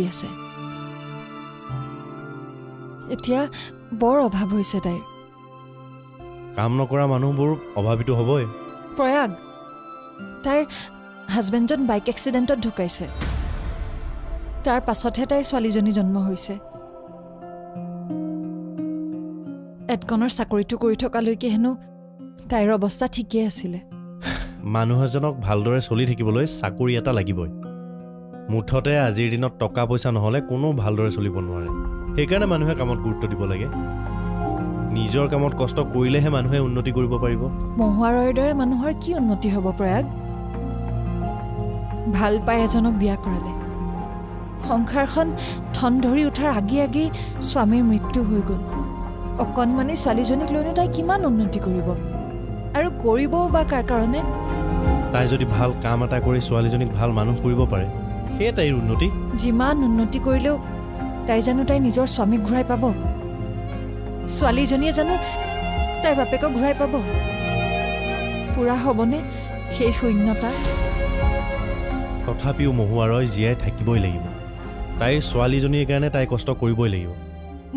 চলি আছে এতিয়া বৰ অভাৱ হৈছে তাইৰ কাম নকৰা মানুহবোৰ অভাৱিত হ'বই প্ৰয়াগ তাইৰ হাজবেণ্ডজন বাইক এক্সিডেণ্টত ঢুকাইছে তাৰ পাছতহে তাইৰ ছোৱালীজনী জন্ম হৈছে এডকনৰ চাকৰিটো কৰি থকালৈকে হেনো তাইৰ অৱস্থা ঠিকেই আছিলে মানুহ এজনক ভালদৰে চলি থাকিবলৈ চাকৰি এটা লাগিবই মুঠতে আজিৰ দিনত টকা পইচা নহ'লে কোনো ভালদৰে চলিব নোৱাৰে সেইকাৰণে মানুহে কামত গুৰুত্ব দিব লাগে নিজৰ কামত কষ্ট কৰিলেহে মানুহে উন্নতি কৰিব পাৰিব মহুৱা ৰয়ৰ দৰে মানুহৰ কি উন্নতি হ'ব প্ৰয়াগ ভাল পাই এজনক বিয়া কৰালে সংসাৰখন ঠন ধৰি উঠাৰ আগি আগি স্বামীৰ মৃত্যু হৈ গ'ল অকণমানি ছোৱালীজনীক লৈনো তাই কিমান উন্নতি কৰিব আৰু কৰিবও বা কাৰ কাৰণে তাই যদি ভাল কাম এটা কৰি ছোৱালীজনীক ভাল মানুহ কৰিব পাৰে সেয়ে তাইৰ উন্নতি যিমান উন্নতি কৰিলেও তাই জানো তাই নিজৰ স্বামীক ঘূৰাই পাব ছোৱালীজনীয়ে জানো তাইৰ বাপেকক ঘূৰাই পাব পূৰা হ'বনে সেই শূন্যতা তথাপিও মহুৱাৰই জীয়াই থাকিবই লাগিব তাইৰ ছোৱালীজনীৰ কাৰণে তাই কষ্ট কৰিবই লাগিব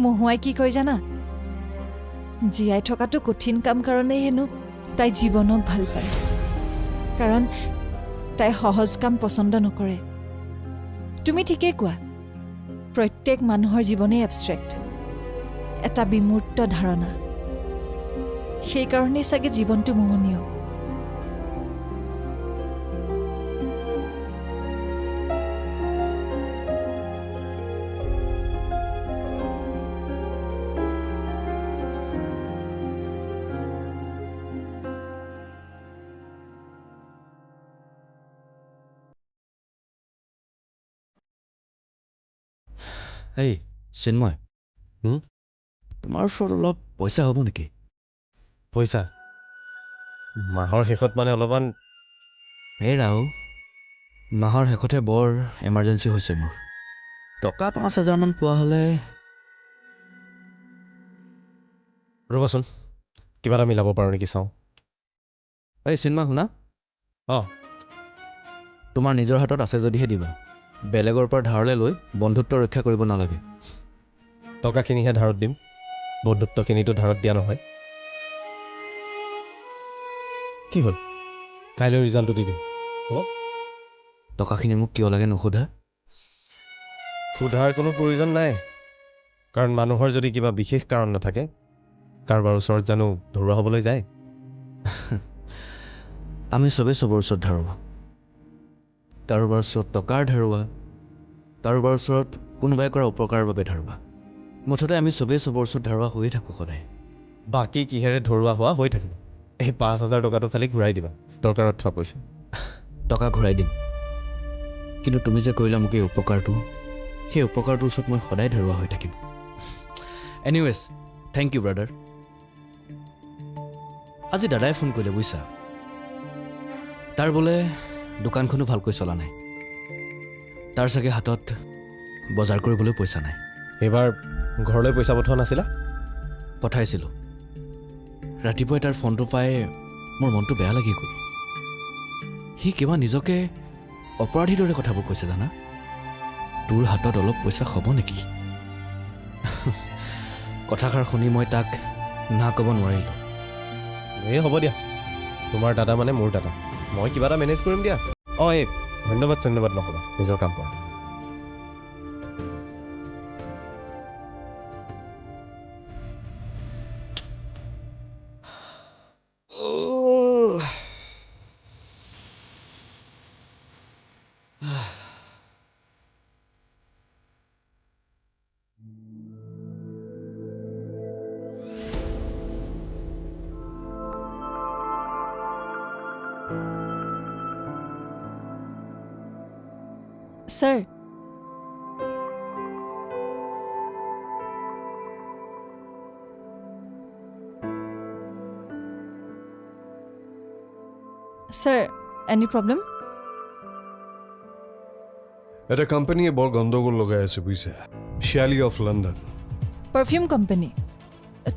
মহুৱাই কি কয় জানা জীয়াই থকাটো কঠিন কাম কাৰণেই হেনো তাই জীৱনক ভাল পায় কাৰণ তাই সহজ কাম পচন্দ নকৰে তুমি ঠিকেই কোৱা প্ৰত্যেক মানুহৰ জীৱনেই এবষ্ট্ৰেক্ট এটা বিমূৰ্ত ধাৰণা সেইকাৰণেই চাগে জীৱনটো মোহনীয় এই চিন্ময় তোমাৰ ওচৰত অলপ পইচা হ'ব নেকি পইচা মাহৰ শেষত মানে অলপমান এই ৰাও মাহৰ শেষতহে বৰ এমাৰ্জেঞ্চি হৈছে মোৰ টকা 5,000 মান পোৱা হ'লে ৰ'বাচোন কিবা এটা মিলাব পাৰোঁ নেকি চাওঁ এই চিন্ময় শুনা অঁ তোমাৰ নিজৰ হাতত আছে যদিহে দিবা বেলেগৰ পৰা ধাৰলৈ লৈ বন্ধুত্ব ৰক্ষা কৰিব নালাগে টকাখিনিহে ধাৰত দিম বন্ধুত্বখিনিতো ধাৰত দিয়া নহয় কি হ'ল কাইলৈ ৰিজাল্টটো দি দিম হ'ব টকাখিনি মোক কিয় লাগে নুসুধা সোধাৰ কোনো প্ৰয়োজন নাই কাৰণ মানুহৰ যদি কিবা বিশেষ কাৰণ নাথাকে কাৰোবাৰ ওচৰত জানো ধৰুৱা হ'বলৈ যায় আমি চবেই চবৰ ওচৰত ধাৰুৱা কাৰোবাৰ ওচৰত টকাৰ ধাৰুৱা কাৰোবাৰ ওচৰত কোনোবাই কৰা উপকাৰৰ বাবে ধাৰুৱা মুঠতে আমি চবেই চবৰ ওচৰত ধাৰুৱা হৈয়ে থাকোঁ সদায় বাকী কিহেৰে ধৰুৱা হোৱা হৈ থাকিব এই 5,000 টকাটো খালি ঘূৰাই দিবা দৰকাৰত থোৱা পইচা টকা ঘূৰাই দিম কিন্তু তুমি যে কৰিলা মোক এই উপকাৰটো সেই উপকাৰটোৰ ওচৰত মই সদায় ধাৰুৱা হৈ থাকিম এনিৱেজ থেংক ইউ ব্ৰাদাৰ আজি দাদাই ফোন কৰিলে বুজিছা তাৰ বোলে দোকানখনো ভালকৈ চলা নাই তাৰ চাগে হাতত বজাৰ কৰিবলৈ পইচা নাই এইবাৰ ঘৰলৈ পইচা পঠোৱা নাছিলা পঠাইছিলোঁ ৰাতিপুৱাই তাৰ ফোনটো পাই মোৰ মনটো বেয়া লাগি গ'ল সি কিবা নিজকে অপৰাধীৰ দৰে কথাবোৰ কৈছে জানা তোৰ হাতত অলপ পইচা হ'ব নেকি কথাষাৰ শুনি মই তাক না ক'ব নোৱাৰিলোঁ এই হ'ব দিয়া তোমাৰ দাদা মানে মোৰ দাদা মই কিবা এটা মেনেজ কৰিম দিয়া অঁ এই ধন্যবাদ নক'বা নিজৰ কাম কৰা স্যাৰ স্যাৰ এনি প্ৰব্লেম এটা কোম্পানীয়ে বৰ গণ্ডগোল লগাই আছে বুজিছা শ্যালি অফ লণ্ডন পাৰফিউম কোম্পানী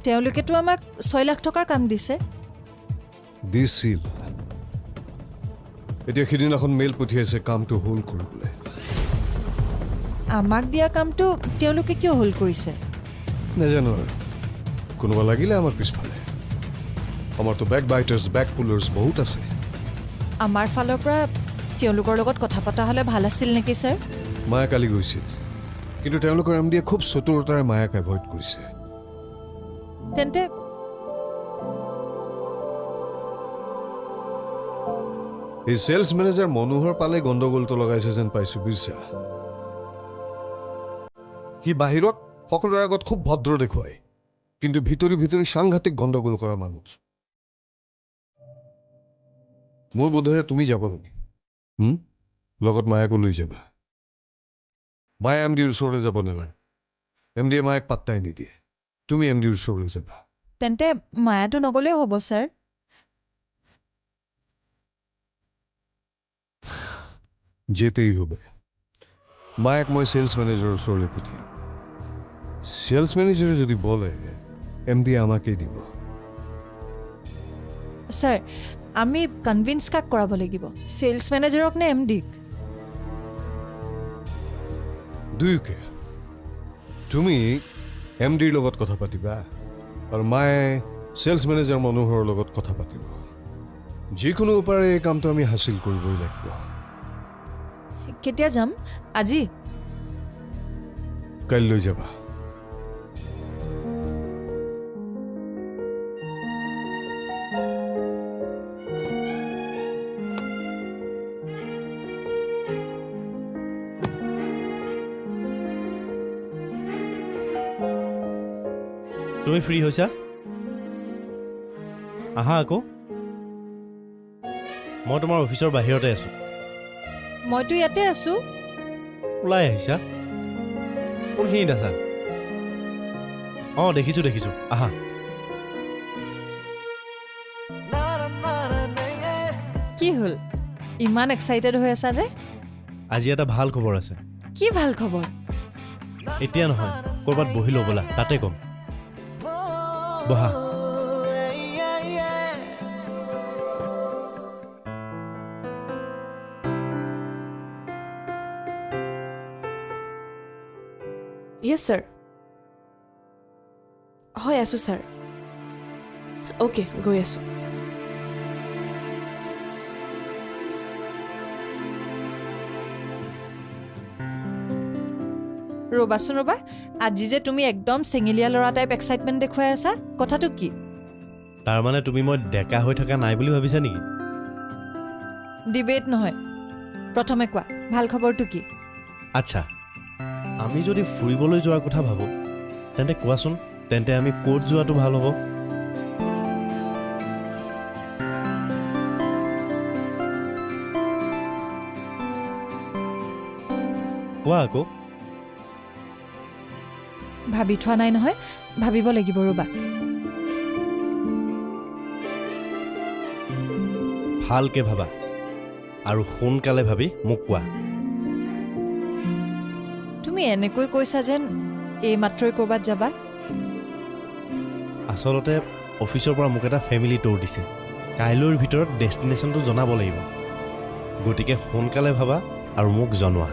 তেওঁলোকেতো আমাক 6 লাখ টকাৰ কাম দিছে দিছিল এতিয়া সিদিনাখন মেইল পঠিয়াইছে কামটো হোল্ড কৰিবলৈ আমাক দিয়া কামটো তেওঁলোকে কিয় হোল্ড কৰিছে? নাজানো আৰু কোনোবা লাগিলে আমাৰ পিছফালে। আমাৰতো বেক বাইটাৰ্ছ বেক পুলাৰ্ছ বহুত আছে। আমাৰ ফালৰ পৰা তেওঁলোকৰ লগত কথা পতা হ'লে ভাল আছিল নেকি ছাৰ? মায়া কালি গৈছিল, কিন্তু তেওঁলোকৰ MD-য়ে খুব চতুৰতাৰে মায়াক এভইড কৰিছে। তেন্তে এই চেলছ মেনেজাৰ মনোহৰ পালে গণ্ডগোলটো লগাইছে যেন পাইছো, বুজিছা? সি বাহিৰত সকলোৰে আগত খুব ভদ্ৰ দেখুৱায়, কিন্তু ভিতৰি ভিতৰি সাংঘাতিক গণ্ডগোল কৰা মানুহ। মোৰ বোধেৰে তুমি যাব নেকি? লগত মায়াকো লৈ যাবা। মায়া MD-ৰ ওচৰলৈ যাব নালাগে। MD-য়ে মায়াক পাত্তাই নিদিয়ে। তুমি MD-ৰ ওচৰলৈ যাবা। তেন্তে মায়াটো নগ'লেও হ'ব ছাৰ। যেতেই হবে। মায়াক মই সেলস ম্যানেজাৰেৰ ওচৰলৈ পঠিয়াম। সেলস ম্যানেজাৰে যদি বলে MD আমাকেই দিব। ছাৰ, আমি কনভিন্স কাক কৰাব লাগিব, চেলছ মেনেজাৰক নে MD-ক? দুয়োকে। তুমি MD-ৰ লগত কথা পাতিবা আৰু মায়ে সেলস ম্যানেজাৰ মনোহৰৰ লগত কথা পাতিব। যিকোনো উপায়েৰে এই কামটো আমি হাসিল কৰিবই লাগিব। কেতিয়া যাম? আজি? কাইলৈ যাবা। তুমি ফ্ৰী হৈছা? আহা আকৌ। মই তোমাৰ অফিচৰ বাহিৰতে আছোঁ। মইতো ইয়াতে আছোঁ। ওলাই আহিছা? কোনখিনিত আছা? অঁ, দেখিছোঁ। আহা। কি হ'ল, ইমান এক্সাইটেড হৈ আছা যে? আজি এটা ভাল খবৰ আছে। কি ভাল খবৰ? এতিয়া নহয়, ক'ৰবাত বহি লওঁ ব'লা, তাতে ক'ম। বহা। Yes, sir. হয় আছোঁ ছাৰ। অ'কে, গৈ আছোঁ। ৰ'বা, আজি যে তুমি একদম চেঙেলীয়া ল'ৰা টাইপ এক্সাইটমেণ্ট দেখুৱাই আছা, কথাটো কি? তাৰমানে তুমি মই ডেকা হৈ থকা নাই বুলি ভাবিছা নেকি? ডিবেট নহয়, প্ৰথমে কোৱা, ভাল খবৰটো কি? আচ্ছা, আমি যদি ফুৰিবলৈ যোৱাৰ কথা ভাবোঁ তেন্তে কোৱাচোন, তেন্তে আমি ক'ত যোৱাটো ভাল হ'ব? কোৱা আকৌ। ভাবি থোৱা নাই নহয়, ভাবিব লাগিব, ৰ'বা। ভালকে ভাবা আৰু সোনকালে ভাবি মোক কোৱা। তুমি এনেকৈ কৈছা যেন এইমাত্ৰই ক'ৰবাত যাবা। আচলতে অফিচৰ পৰা মোক এটা ফেমিলি টুৰ দিছে। কাইলৈৰ ভিতৰত ডেষ্টিনেশ্যনটো জনাব লাগিব। গতিকে সোনকালে ভাবা আৰু মোক জনোৱা।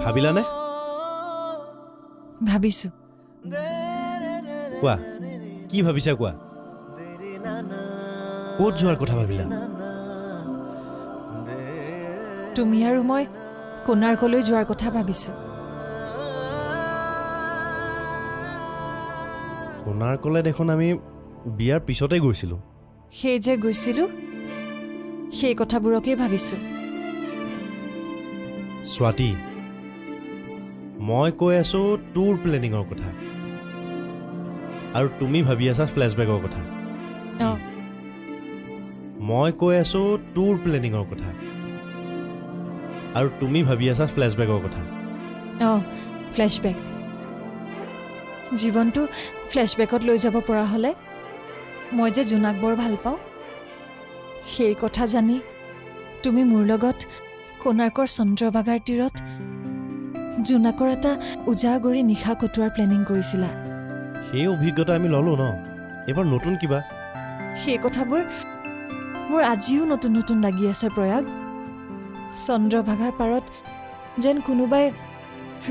ভাবিলানে? ভাবিছোঁ। কোৱা, কি ভাবিছা কোৱা? ক'ত যোৱাৰ কথা ভাবিলা? তুমি আৰু মই কোণাৰ্কলৈ যোৱাৰ কথা ভাবিছোঁ। কোণাৰ্কলৈ দেখোন আমি বিয়াৰ পিছতেই গৈছিলোঁ। সেই যে গৈছিলোঁ, সেই কথাবোৰকেই ভাবিছোঁ। স্বাতী, মই কৈ আছোঁ টুৰ প্লেনিঙৰ কথা, আৰু তুমি ভাবি আছা ফ্লেশ্ববেকৰ কথা। অঁ, মই কৈ আছোঁ টুৰ প্লেনিঙৰ কথা, আৰু তুমি ভাবি আছা ফ্লেশ্ববেকৰ কথা। অঁ, ফ্লেশ্ববেক। জীৱনটো ফ্লেশ্ববেকত লৈ যাব পৰা হ'লে মই যে জোনাক বৰ ভাল পাওঁ, সেই কথা জানি তুমি মোৰ লগত কোণাৰ্কৰ চন্দ্ৰভাগাৰ তীৰত জোনাকৰ এটা উজাগৰি নিশা কটোৱাৰ প্লেনিং কৰিছিলা। সেই অভিজ্ঞতা আমি ল'লোঁ ন, এইবাৰ নতুন কিবা সেই কথাবোৰ মোৰ আজিও নতুন নতুন লাগি আছে প্ৰয়াগ। চন্দ্ৰভাগাৰ পাৰত যেন কোনোবাই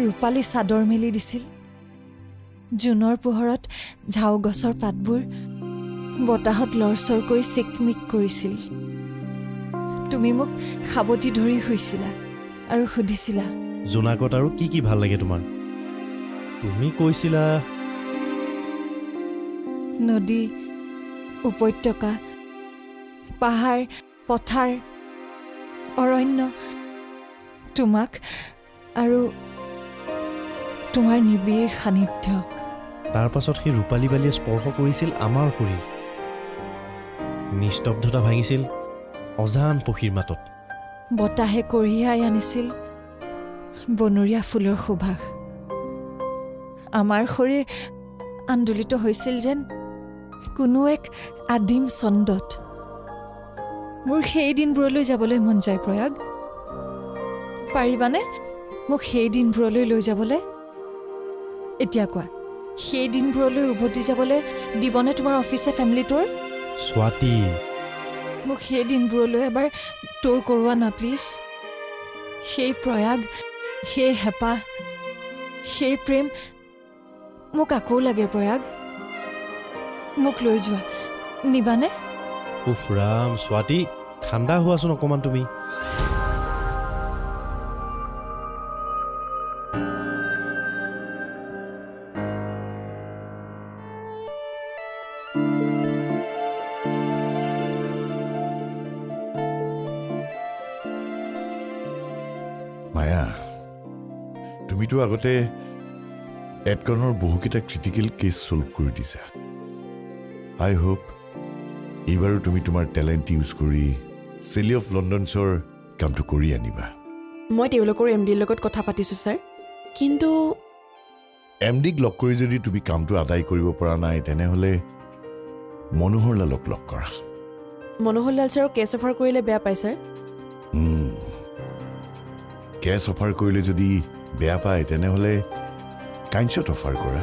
ৰূপালী চাদৰ মেলি দিছিল। জুনৰ পোহৰত ঝাও গছৰ পাতবোৰ বতাহত লৰচৰ কৰি চিকমিক কৰিছিল। তুমি মোক সাৱটি ধৰি শুইছিলা আৰু সুধিছিলা, জোনাকত আৰু কি কি ভাল লাগে তোমাৰ? তুমি কৈছিলা নদী, উপত্যকা, পাহাৰ, পথাৰ, অৰণ্য, তোমাক আৰু তোমাৰ নিবিড় সান্নিধ্য। তাৰ পাছত সেই ৰূপালী বালিয়ে স্পৰ্শ কৰিছিল আমাৰ শৰীৰ। নিস্তব্ধতা ভাঙিছিল অজান পক্ষীৰ মাতত। বতাহে কঢ়িয়াই আনিছিল বনৰীয়া ফুলৰ সুবাস। আমাৰ শৰীৰ আন্দোলিত হৈছিল যেন কোনো এক আদিম ছন্দত। মোৰ সেই দিনবোৰলৈ যাবলৈ মন যায় প্ৰয়াগ। পাৰিবানে মোক সেই দিনবোৰলৈ লৈ যাবলৈ? এতিয়া কোৱা, সেই দিনবোৰলৈ উভতি যাবলৈ দিবনে তোমাৰ অফিচে ফেমিলি টুৰ? স্বাতী, মোক সেই দিনবোৰলৈ এবাৰ টুৰ কৰোৱা না প্লিজ। সেই প্ৰয়াগ, সেই হেঁপাহ, সেই প্ৰেম মোক আকৌ লাগে প্ৰয়াগ। মোক লৈ যোৱা, নিবানে? উফ ৰাম স্বাতী, ঠাণ্ডা হোৱাচোন অকণমান তুমি। মায়া, তুমিতো আগতে এডকনৰ বহুকেইটা ক্ৰিটিকেল কেছ ছল্ভ কৰি দিছা। আই হোপ এইবাৰো তুমি তোমাৰ টেলেণ্ট ইউজ কৰি চিটি অফ লণ্ডনছৰ কামটো কৰি আনিবা। মই তেওঁলোকৰ MDৰ লগত কথা পাতিছোঁ ছাৰ, কিন্তু MDক লগ কৰি যদি তুমি কামটো আদায় কৰিব পৰা নাই, তেনেহ'লে মনোহৰ লালক লগ কৰা। মনোহৰ লাল ছাৰক কেছ অফাৰ কৰিলে বেয়া পায় ছাৰ। কেছ অফাৰ কৰিলে যদি বেয়া পায়, তেনেহ'লে কাইঞ্চত অফাৰ কৰা।